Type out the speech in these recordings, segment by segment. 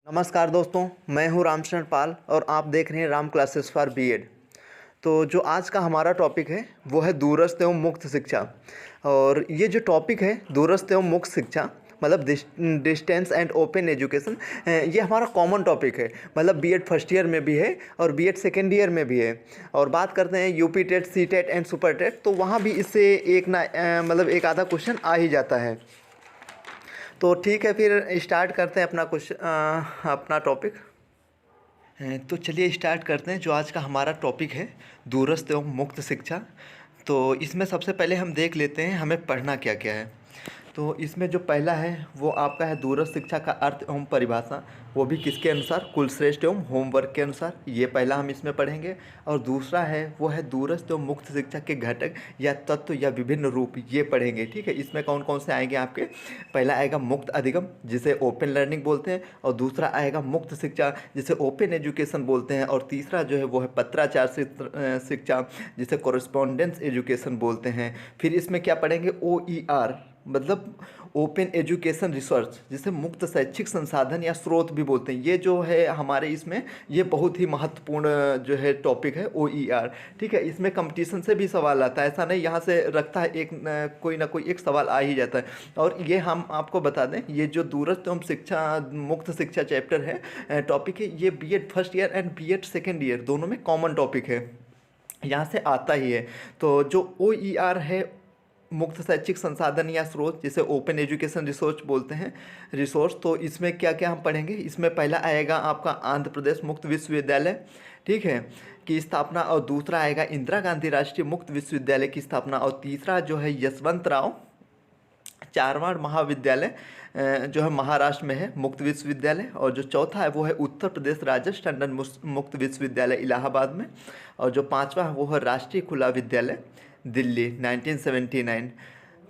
नमस्कार दोस्तों, मैं हूं रामचरण पाल और आप देख रहे हैं राम क्लासेस फॉर बीएड। तो जो आज का हमारा टॉपिक है वो है दूरस्थ एवं मुक्त शिक्षा। और ये जो टॉपिक है दूरस्थ एवं मुक्त शिक्षा मतलब डिस्टेंस एंड ओपन एजुकेशन, ये हमारा कॉमन टॉपिक है। मतलब बीएड फर्स्ट ईयर में भी है और बीएड सेकेंड ईयर में भी है। और बात करते हैं UP TET, C TET and super TET, तो वहाँ भी इससे मतलब एक आधा क्वेश्चन आ ही जाता है। तो ठीक है, फिर स्टार्ट करते हैं अपना टॉपिक। तो चलिए स्टार्ट करते हैं। जो आज का हमारा टॉपिक है दूरस्थ एवं मुक्त शिक्षा। तो इसमें सबसे पहले हम देख लेते हैं हमें पढ़ना क्या क्या है। तो इसमें जो पहला है वो आपका है दूरस्थ शिक्षा का अर्थ एवं परिभाषा, वो भी किसके अनुसार, कुलश्रेष्ठ एवं होमवर्क के अनुसार। ये पहला हम इसमें पढ़ेंगे। और दूसरा है वो है दूरस्थ एवं मुक्त शिक्षा के घटक या तत्व या विभिन्न रूप, ये पढ़ेंगे। ठीक है, इसमें कौन कौन से आएंगे आपके। पहला आएगा मुक्त अधिगम जिसे ओपन लर्निंग बोलते हैं, और दूसरा आएगा मुक्त शिक्षा जिसे ओपन एजुकेशन बोलते हैं, और तीसरा जो है वो है पत्राचार शिक्षा जिसे कॉरेस्पॉन्डेंस एजुकेशन बोलते हैं। फिर इसमें क्या पढ़ेंगे, OER मतलब ओपन एजुकेशन रिसर्च जिसे मुक्त शैक्षिक संसाधन या स्रोत भी बोलते हैं। ये जो है हमारे इसमें ये बहुत ही महत्वपूर्ण जो है टॉपिक है OER। ठीक है, इसमें कंपटीशन से भी सवाल आता है, ऐसा नहीं यहाँ से रखता है, कोई ना कोई एक सवाल आ ही जाता है। और ये हम आपको बता दें, ये जो दूरस्थ एवं शिक्षा मुक्त शिक्षा चैप्टर है, टॉपिक है, ये BEd first year and BEd second year दोनों में कॉमन टॉपिक है, यहाँ से आता ही है। तो जो OER है मुक्त शैक्षिक संसाधन या स्रोत जिसे ओपन एजुकेशन रिसोर्स बोलते हैं, रिसोर्स, तो इसमें क्या क्या हम पढ़ेंगे। इसमें पहला आएगा आपका आंध्र प्रदेश मुक्त विश्वविद्यालय, ठीक है, की स्थापना, और दूसरा आएगा इंदिरा गांधी राष्ट्रीय मुक्त विश्वविद्यालय की स्थापना, और तीसरा जो है यशवंतराव चारवाड़ महाविद्यालय जो है महाराष्ट्र में है मुक्त विश्वविद्यालय, और जो चौथा है वो है उत्तर प्रदेश राजस्थान टंडन मुक्त विश्वविद्यालय इलाहाबाद में, और जो पांचवा है वो है राष्ट्रीय खुला विद्यालय दिल्ली 1979।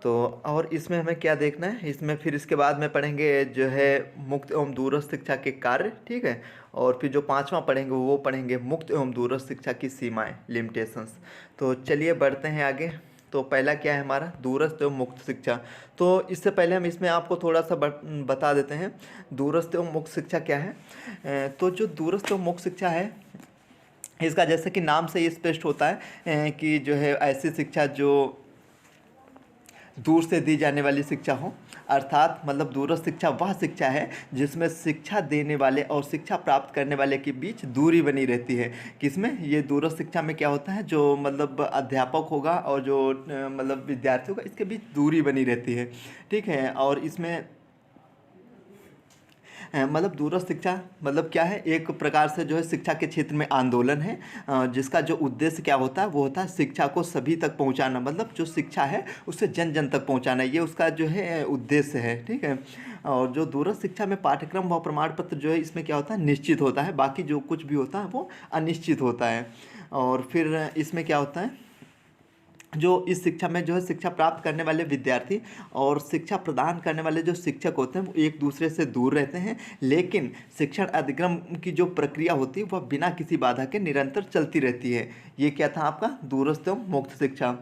तो और इसमें हमें क्या देखना है, इसमें फिर इसके बाद में पढ़ेंगे जो है मुक्त एवं दूरस्थ शिक्षा के कार्य, ठीक है, और फिर जो पांचवा पढ़ेंगे वो पढ़ेंगे मुक्त एवं दूरस्थ शिक्षा की सीमाएं, लिमिटेशंस। तो चलिए बढ़ते हैं आगे। तो पहला क्या है हमारा, दूरस्थ एवं मुक्त शिक्षा। तो इससे पहले हम इसमें आपको थोड़ा सा बता देते हैं दूरस्थ एवं मुक्त शिक्षा क्या है। तो जो दूरस्थ एवं मुक्त शिक्षा है, इसका जैसे कि नाम से ये स्पष्ट होता है कि जो है ऐसी शिक्षा जो दूर से दी जाने वाली शिक्षा हो, अर्थात मतलब दूरस्थ शिक्षा वह शिक्षा है जिसमें शिक्षा देने वाले और शिक्षा प्राप्त करने वाले के बीच दूरी बनी रहती है। किसमें, ये दूरस्थ शिक्षा में क्या होता है, जो मतलब अध्यापक होगा और जो मतलब विद्यार्थी होगा, इसके बीच दूरी बनी रहती है, ठीक है। और इसमें मतलब दूरस्थ शिक्षा मतलब क्या है, एक प्रकार से जो है शिक्षा के क्षेत्र में आंदोलन है, जिसका जो उद्देश्य क्या होता है वो होता है शिक्षा को सभी तक पहुंचाना, मतलब जो शिक्षा है उसे जन जन तक पहुंचाना, ये उसका जो है उद्देश्य है, ठीक है। और जो दूरस्थ शिक्षा में पाठ्यक्रम व प्रमाण पत्र जो है इसमें क्या होता है, निश्चित होता है, बाकी जो कुछ भी होता है वो अनिश्चित होता है। और फिर इसमें क्या होता है, जो इस शिक्षा में जो है शिक्षा प्राप्त करने वाले विद्यार्थी और शिक्षा प्रदान करने वाले जो शिक्षक होते हैं वो एक दूसरे से दूर रहते हैं, लेकिन शिक्षण अधिक्रम की जो प्रक्रिया होती है वह बिना किसी बाधा के निरंतर चलती रहती है। ये क्या था आपका दूरस्थ एवं मुक्त शिक्षा।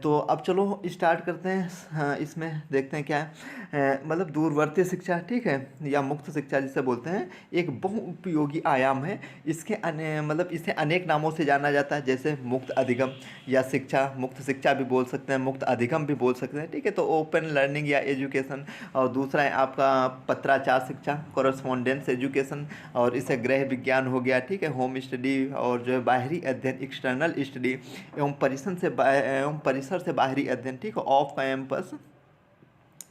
तो अब चलो स्टार्ट करते हैं। हाँ, इसमें देखते हैं क्या है, मतलब दूरवर्ती शिक्षा, ठीक है, या मुक्त शिक्षा जिसे बोलते हैं, एक बहुउपयोगी आयाम है। इसके मतलब इसे अनेक नामों से जाना जाता है, जैसे मुक्त अधिगम या शिक्षा, मुक्त शिक्षा भी बोल सकते हैं, मुक्त अधिगम भी बोल सकते हैं, ठीक है। तो ओपन लर्निंग या एजुकेशन, और दूसरा है आपका पत्राचार शिक्षा, कॉरेस्पॉन्डेंस एजुकेशन, और इसे गृह विज्ञान हो गया, ठीक है, होम स्टडी, और जो है बाहरी अध्ययन एक्सटर्नल स्टडी, एवं परिसर से बाहरी अध्ययन, ठीक है, ऑफ कैंपस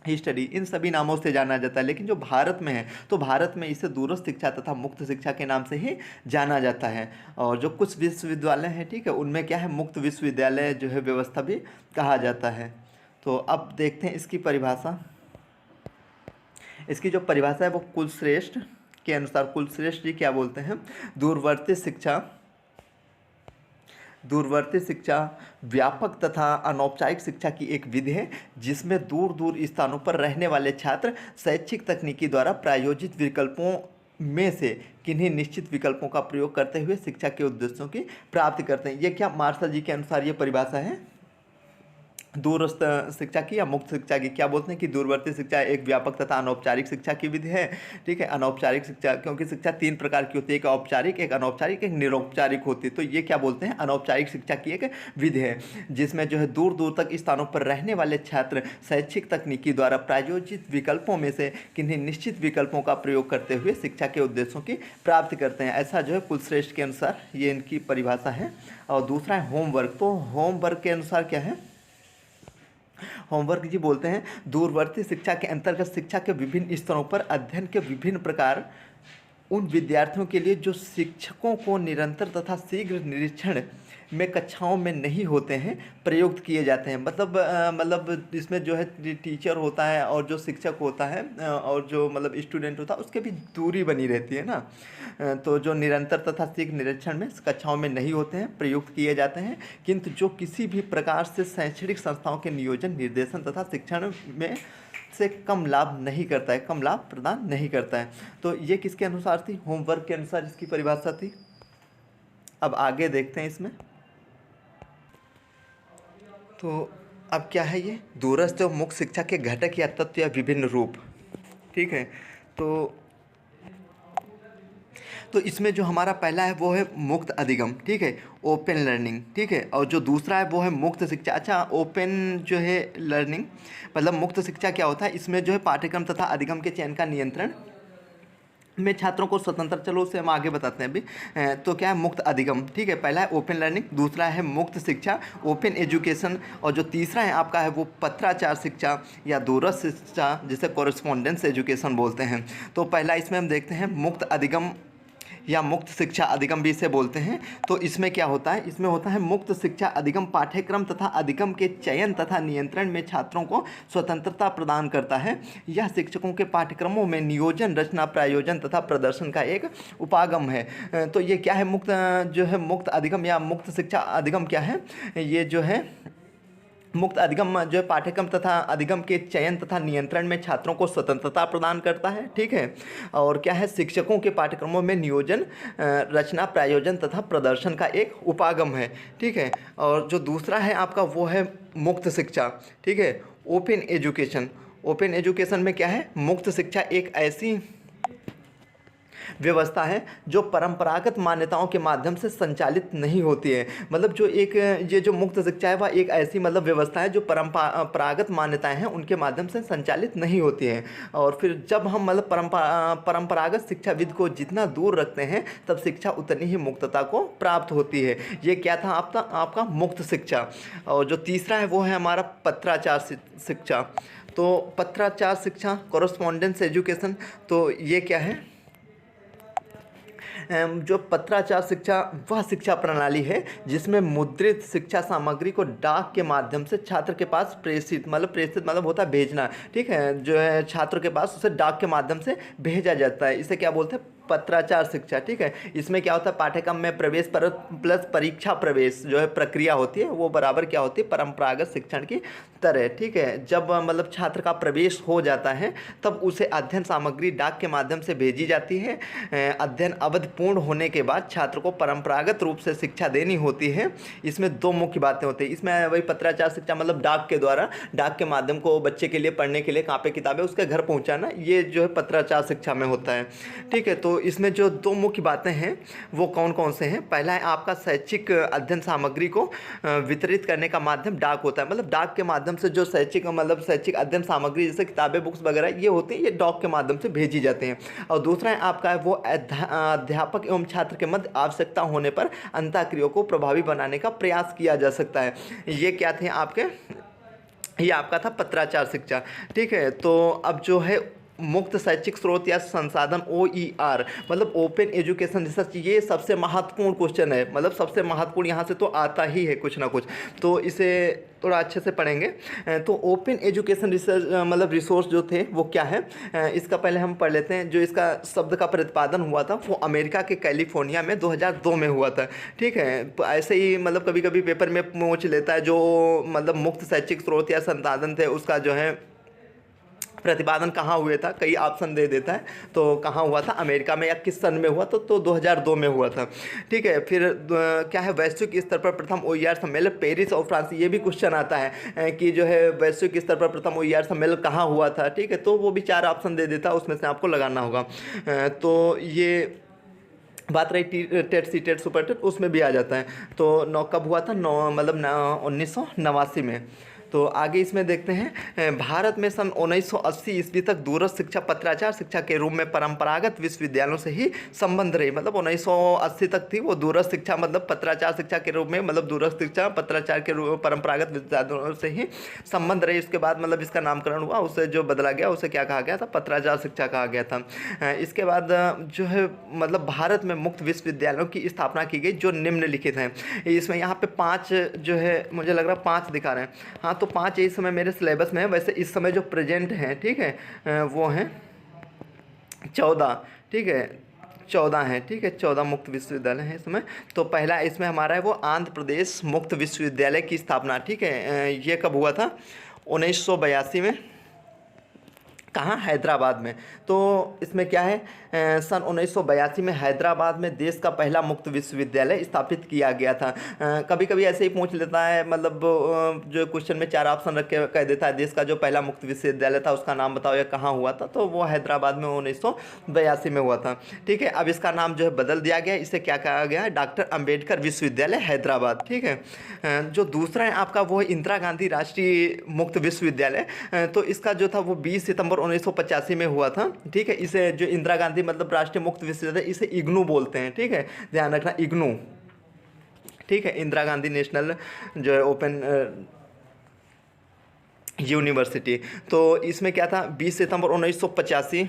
स्टडी, इन सभी नामों से जाना जाता है। लेकिन जो भारत में है तो भारत में इसे दूरस्थ शिक्षा तथा मुक्त शिक्षा के नाम से ही जाना जाता है। और जो कुछ विश्वविद्यालय हैं, ठीक है, उनमें क्या है, मुक्त विश्वविद्यालय जो है व्यवस्था भी कहा जाता है। तो अब देखते हैं इसकी परिभाषा। इसकी जो परिभाषा है वो कुलश्रेष्ठ के अनुसार, कुलश्रेष्ठ जी क्या बोलते हैं, दूरवर्ती शिक्षा व्यापक तथा अनौपचारिक शिक्षा की एक विधि है जिसमें दूर दूर स्थानों पर रहने वाले छात्र शैक्षिक तकनीकी द्वारा प्रायोजित विकल्पों में से किन्हीं निश्चित विकल्पों का प्रयोग करते हुए शिक्षा के उद्देश्यों की प्राप्ति करते हैं। ये क्या मार्शल जी के अनुसार ये परिभाषा है। दूरस्थ शिक्षा की या मुक्त शिक्षा की। क्या बोलते हैं कि दूरवर्ती शिक्षा एक व्यापक तथा अनौपचारिक शिक्षा की विधि है। ठीक है, अनौपचारिक शिक्षा, क्योंकि शिक्षा तीन प्रकार की होती है, एक औपचारिक, एक अनौपचारिक, एक निरौपचारिक होती है। तो ये क्या बोलते हैं, अनौपचारिक शिक्षा की एक विधि है, जिसमें जो है दूर दूर तक स्थानों पर रहने वाले छात्र शैक्षिक तकनीकी द्वारा प्रायोजित विकल्पों में से किन्हीं निश्चित विकल्पों का प्रयोग करते हुए शिक्षा के उद्देश्यों की प्राप्ति करते हैं। ऐसा जो है कुलश्रेष्ठ के अनुसार ये इनकी परिभाषा है। और दूसरा है होमवर्क। तो होमवर्क के अनुसार क्या है, होमवर्क जी बोलते हैं दूरवर्ती शिक्षा के अंतर्गत शिक्षा के विभिन्न स्तरों पर अध्ययन के विभिन्न प्रकार उन विद्यार्थियों के लिए जो शिक्षकों को निरंतर तथा शीघ्र निरीक्षण में कक्षाओं में नहीं होते हैं प्रयुक्त किए जाते हैं। मतलब इसमें जो है टीचर होता है और जो शिक्षक होता है और जो मतलब स्टूडेंट होता है उसके भी दूरी बनी रहती है ना। तो जो निरंतर तथा शीघ्र निरीक्षण में कक्षाओं में नहीं होते हैं प्रयुक्त किए जाते हैं, किंतु जो किसी भी प्रकार से शैक्षणिक संस्थाओं के नियोजन निर्देशन तथा शिक्षण में से कम लाभ नहीं करता है, कम लाभ प्रदान नहीं करता है। तो ये किसके अनुसार थी, होमवर्क के अनुसार इसकी परिभाषा थी। अब आगे देखते हैं इसमें। तो अब क्या है ये दूरस्थ और मुक्त शिक्षा के घटक या तत्व या विभिन्न रूप। ठीक है, तो इसमें जो हमारा पहला है वो है मुक्त अधिगम। ठीक है, ओपन लर्निंग। ठीक है, और जो दूसरा है वो है मुक्त शिक्षा। अच्छा, ओपन जो है लर्निंग मतलब मुक्त शिक्षा क्या होता है, इसमें जो है पाठ्यक्रम तथा अधिगम के चयन का नियंत्रण में छात्रों को स्वतंत्र, चलो उससे हम आगे बताते हैं अभी। तो क्या है मुक्त अधिगम। ठीक है, पहला है ओपन लर्निंग, दूसरा है मुक्त शिक्षा, ओपन एजुकेशन, और जो तीसरा है आपका है वो पत्राचार शिक्षा या दूरस्थ शिक्षा, जिसे कॉरेस्पॉन्डेंस एजुकेशन बोलते हैं। तो पहला इसमें हम देखते हैं मुक्त अधिगम या मुक्त शिक्षा अधिगम भी इसे बोलते हैं। तो इसमें क्या होता है, इसमें होता है मुक्त शिक्षा अधिगम पाठ्यक्रम तथा अधिगम के चयन तथा नियंत्रण में छात्रों को स्वतंत्रता प्रदान करता है। यह शिक्षकों के पाठ्यक्रमों में नियोजन, रचना, प्रायोजन तथा प्रदर्शन का एक उपागम है। तो ये क्या है मुक्त जो है मुक्त अधिगम या मुक्त शिक्षा अधिगम क्या है, ये जो है मुक्त अधिगम जो है पाठ्यक्रम तथा अधिगम के चयन तथा नियंत्रण में छात्रों को स्वतंत्रता प्रदान करता है। ठीक है, और क्या है शिक्षकों के पाठ्यक्रमों में नियोजन, रचना, प्रायोजन तथा प्रदर्शन का एक उपागम है। ठीक है, और जो दूसरा है आपका वो है मुक्त शिक्षा। ठीक है, ओपन एजुकेशन। ओपन एजुकेशन में क्या है, मुक्त शिक्षा एक ऐसी व्यवस्था है जो परंपरागत मान्यताओं के माध्यम से संचालित नहीं होती है। मतलब जो एक ये जो मुक्त शिक्षा है वह एक ऐसी मतलब व्यवस्था है जो परंपरागत मान्यताएं हैं उनके माध्यम से संचालित नहीं होती है। और फिर जब हम मतलब परंपरागत शिक्षाविद को जितना दूर रखते हैं तब शिक्षा उतनी ही मुक्तता को प्राप्त होती है। ये क्या था आपका मुक्त शिक्षा। और जो तीसरा है वो है हमारा पत्राचार शिक्षा। तो पत्राचार शिक्षा, कॉरेस्पॉन्डेंस एजुकेशन, तो ये क्या है, जो पत्राचार शिक्षा वह शिक्षा प्रणाली है जिसमें मुद्रित शिक्षा सामग्री को डाक के माध्यम से छात्र के पास प्रेषित मतलब होता है भेजना। ठीक है, जो है छात्र के पास उसे डाक के माध्यम से भेजा जाता है। इसे क्या बोलते हैं, पत्राचार शिक्षा। ठीक है, इसमें क्या होता है पाठ्यक्रम में प्रवेश पर प्लस परीक्षा प्रवेश जो है प्रक्रिया होती है वो बराबर क्या होती है, परंपरागत शिक्षण की तरह। ठीक है, जब मतलब छात्र का प्रवेश हो जाता है तब उसे अध्ययन सामग्री डाक के माध्यम से भेजी जाती है। अध्ययन अवधि पूर्ण होने के बाद छात्र को परंपरागत रूप से शिक्षा देनी होती है। इसमें दो मुख्य बातें होती हैं। इसमें वही पत्राचार शिक्षा मतलब डाक के द्वारा, डाक के माध्यम को बच्चे के लिए पढ़ने के लिए कापी किताबें उसके घर पहुँचाना, ये जो है पत्राचार शिक्षा में होता है। ठीक है, तो इसमें जो दो मुख्य बातें हैं वो कौन कौन से हैं, पहला है आपका शैक्षिक अध्ययन सामग्री को वितरित करने का माध्यम डाक होता है। मतलब डाक के माध्यम से जो शैक्षिक अध्ययन सामग्री जैसे किताबें, बुक्स वगैरह ये होती हैं, ये डाक के माध्यम से भेजी जाती हैं। और दूसरा है आपका वो अध्यापक एवं छात्र के मध्य आवश्यकता होने पर अंतःक्रियाओं को प्रभावी बनाने का प्रयास किया जा सकता है। ये क्या थे आपके, ये आपका था पत्राचार शिक्षा। ठीक है, तो अब जो है मुक्त शैक्षिक स्रोत या संसाधन OER मतलब ओपन एजुकेशन रिसर्च, ये सबसे महत्वपूर्ण क्वेश्चन है। मतलब सबसे महत्वपूर्ण यहाँ से तो आता ही है कुछ ना कुछ, तो इसे थोड़ा अच्छे से पढ़ेंगे। तो ओपन एजुकेशन रिसर्च मतलब रिसोर्स जो थे वो क्या है, इसका पहले हम पढ़ लेते हैं। जो इसका शब्द का प्रतिपादन हुआ था वो अमेरिका के कैलिफोर्निया में 2002 में हुआ था। ठीक है, ऐसे ही मतलब कभी कभी पेपर में पूछ लेता है जो मतलब मुक्त शैक्षिक स्रोत या संसाधन थे उसका जो है प्रतिपादन कहाँ हुए था, कई ऑप्शन दे देता है। तो कहाँ हुआ था, अमेरिका में, या किस सन में हुआ, तो 2002 में हुआ था। ठीक है, फिर क्या है, वैश्विक स्तर पर प्रथम OER सम्मेलन पेरिस और फ्रांस। ये भी क्वेश्चन आता है कि जो है वैश्विक स्तर पर प्रथम OER सम्मेलन कहाँ हुआ था। ठीक है, तो वो भी 4 ऑप्शन दे देता है, उसमें से आपको लगाना होगा। तो ये बात रही TET C TET super TET, उसमें भी आ जाता है। तो कब हुआ था, 1989 में। तो आगे इसमें देखते हैं, भारत में सन 1980 ईस्वी तक दूरस्थ शिक्षा पत्राचार शिक्षा के रूप में परंपरागत विश्वविद्यालयों से ही संबंध रही। मतलब 1980 तक थी वो दूरस्थ शिक्षा, मतलब पत्राचार शिक्षा के रूप में, मतलब दूरस्थ शिक्षा पत्राचार के रूप में परंपरागत विश्वविद्यालयों से ही संबंध रही। इसके बाद मतलब इसका नामकरण हुआ, उसे जो बदला गया उसे क्या कहा गया था, पत्राचार शिक्षा कहा गया था। इसके बाद जो है मतलब भारत में मुक्त विश्वविद्यालयों की स्थापना की गई जो निम्नलिखित हैं। इसमें यहाँ पे 5 जो है, मुझे लग रहा है 5 दिखा रहे हैं। हाँ, तो 5 इस समय मेरे सिलेबस में है। वैसे इस समय जो प्रेजेंट हैं, ठीक है, वो हैं 14। ठीक है, 14 हैं। ठीक है, 14 मुक्त विश्वविद्यालय हैं इस समय। तो पहला इसमें हमारा है वो आंध्र प्रदेश मुक्त विश्वविद्यालय की स्थापना। ठीक है, ये कब हुआ था, 1982 में। कहाँ, हैदराबाद में। तो इसमें क्या है, सन 1982 में हैदराबाद में देश का पहला मुक्त विश्वविद्यालय स्थापित किया गया था। कभी कभी ऐसे ही पूछ लेता है, मतलब जो क्वेश्चन में 4 ऑप्शन रख के कह देता है देश का जो पहला मुक्त विश्वविद्यालय था उसका नाम बताओ या कहाँ हुआ था, तो वो हैदराबाद में 1982 में हुआ था। ठीक है, अब इसका नाम जो है बदल दिया गया, इसे क्या कहा गया है, डॉक्टर अम्बेडकर विश्वविद्यालय हैदराबाद। ठीक है, जो दूसरा है आपका वो है इंदिरा गांधी राष्ट्रीय मुक्त विश्वविद्यालय। तो इसका जो था वो 20 सितंबर 1985 में हुआ था। ठीक है, इसे जो इंदिरा गांधी मतलब राष्ट्रीय मुक्त विश्वविद्यालय, इसे इग्नू बोलते हैं। ठीक है, ध्यान रखना, इग्नू। ठीक है, इंदिरा गांधी नेशनल जो है ओपन यूनिवर्सिटी। तो इसमें क्या था, 20 सितंबर 1985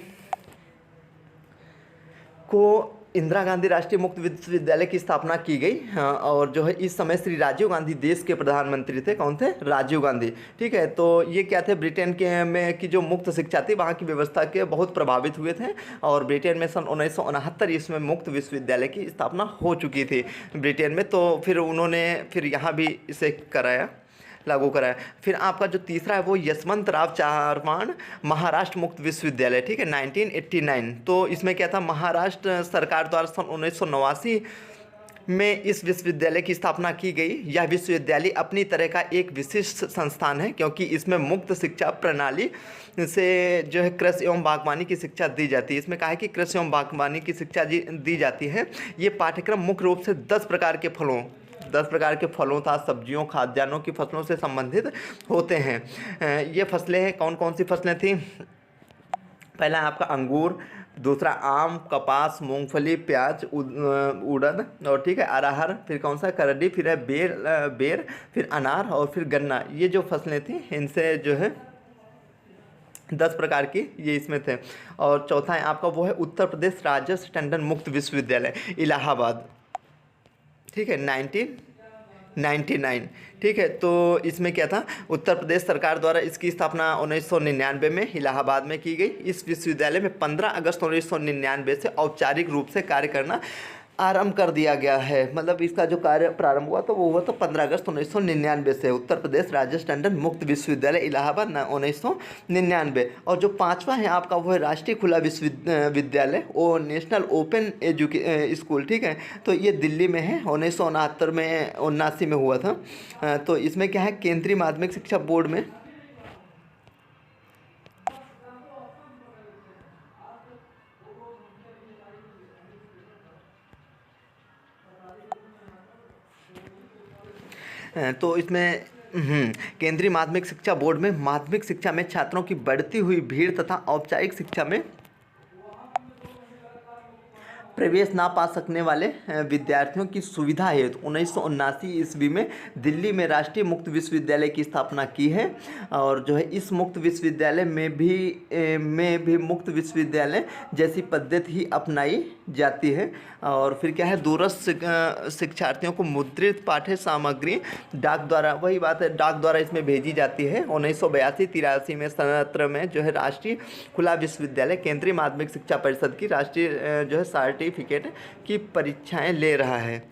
को इंदिरा गांधी राष्ट्रीय मुक्त विश्वविद्यालय की स्थापना की गई। हाँ, और जो है इस समय श्री राजीव गांधी देश के प्रधानमंत्री थे। कौन थे, राजीव गांधी। ठीक है, तो ये क्या थे, ब्रिटेन के में की जो मुक्त शिक्षा थी वहाँ की व्यवस्था के बहुत प्रभावित हुए थे। और ब्रिटेन में सन 1969 ईस्वी में मुक्त विश्वविद्यालय की स्थापना हो चुकी थी ब्रिटेन में। तो फिर उन्होंने फिर यहाँ भी इसे कराया, लागू कराया। फिर आपका जो तीसरा है वो यशवंतराव चव्हाण महाराष्ट्र मुक्त विश्वविद्यालय। ठीक है, 1989। तो इसमें क्या था, महाराष्ट्र सरकार द्वारा सन 1989 में इस विश्वविद्यालय की स्थापना की गई। यह विश्वविद्यालय अपनी तरह का एक विशिष्ट संस्थान है क्योंकि इसमें मुक्त शिक्षा प्रणाली से जो है कृषि एवं बागवानी की शिक्षा दी जाती है। इसमें कहा है कि कृषि एवं बागवानी की शिक्षा दी जाती है। ये पाठ्यक्रम मुख्य रूप से 10 प्रकार के फलों तथा सब्जियों, खाद्यान्नों की फसलों से संबंधित होते हैं। ये फसलें हैं, कौन कौन सी फसलें थी, पहला है आपका अंगूर, दूसरा आम, कपास, मूंगफली, प्याज, उड़द, और ठीक है अरहर, फिर कौन सा, करडी, फिर है बेर, फिर अनार, और फिर गन्ना। ये जो फसलें थी इनसे जो है 10 प्रकार की ये इसमें थे। और चौथा है आपका वो है उत्तर प्रदेश राजर्षि टंडन मुक्त विश्वविद्यालय इलाहाबाद। ठीक है, 1999। ठीक है, तो इसमें क्या था, उत्तर प्रदेश सरकार द्वारा इसकी स्थापना 1999 में इलाहाबाद में की गई। इस विश्वविद्यालय में 15 अगस्त 1999 से औपचारिक रूप से कार्य करना आरंभ कर दिया गया है। मतलब इसका जो कार्य प्रारंभ हुआ तो वो हुआ तो 15 अगस्त 1999 से, उत्तर प्रदेश राजर्षि टंडन मुक्त विश्वविद्यालय इलाहाबाद 1999। और जो 5वां है आपका वो है राष्ट्रीय खुला विश्वविद्यालय और नेशनल ओपन स्कूल। ठीक है, तो ये दिल्ली में है, 1979 में हुआ था। तो इसमें क्या है, केंद्रीय माध्यमिक शिक्षा बोर्ड में तो इसमें केंद्रीय माध्यमिक शिक्षा बोर्ड में माध्यमिक शिक्षा में छात्रों की बढ़ती हुई भीड़ तथा औपचारिक शिक्षा में प्रवेश ना पा सकने वाले विद्यार्थियों की सुविधा हेतु 1979 ईस्वी में दिल्ली में राष्ट्रीय मुक्त विश्वविद्यालय की स्थापना की है। और जो है इस मुक्त विश्वविद्यालय में भी मुक्त विश्वविद्यालय जैसी पद्धति ही अपनाई जाती है। और फिर क्या है, दूरस्थ शिक्षार्थियों को मुद्रित पाठ्य सामग्री डाक द्वारा, वही बात है, डाक द्वारा इसमें भेजी जाती है। 1982-83 में सत्र में जो है राष्ट्रीय खुला विश्वविद्यालय केंद्रीय माध्यमिक शिक्षा परिषद की राष्ट्रीय जो है सर्टिफिकेट की परीक्षाएं ले रहा है।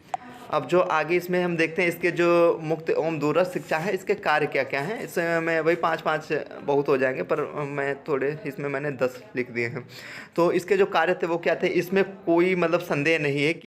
अब जो आगे इसमें हम देखते हैं इसके जो मुक्त एवं दूरस्थ शिक्षा है, इसके कार्य क्या क्या हैं। इसमें मैं वही 5-5 बहुत हो जाएंगे, पर मैं थोड़े इसमें मैंने 10 लिख दिए हैं। तो इसके जो कार्य थे वो क्या थे, इसमें कोई मतलब संदेह नहीं है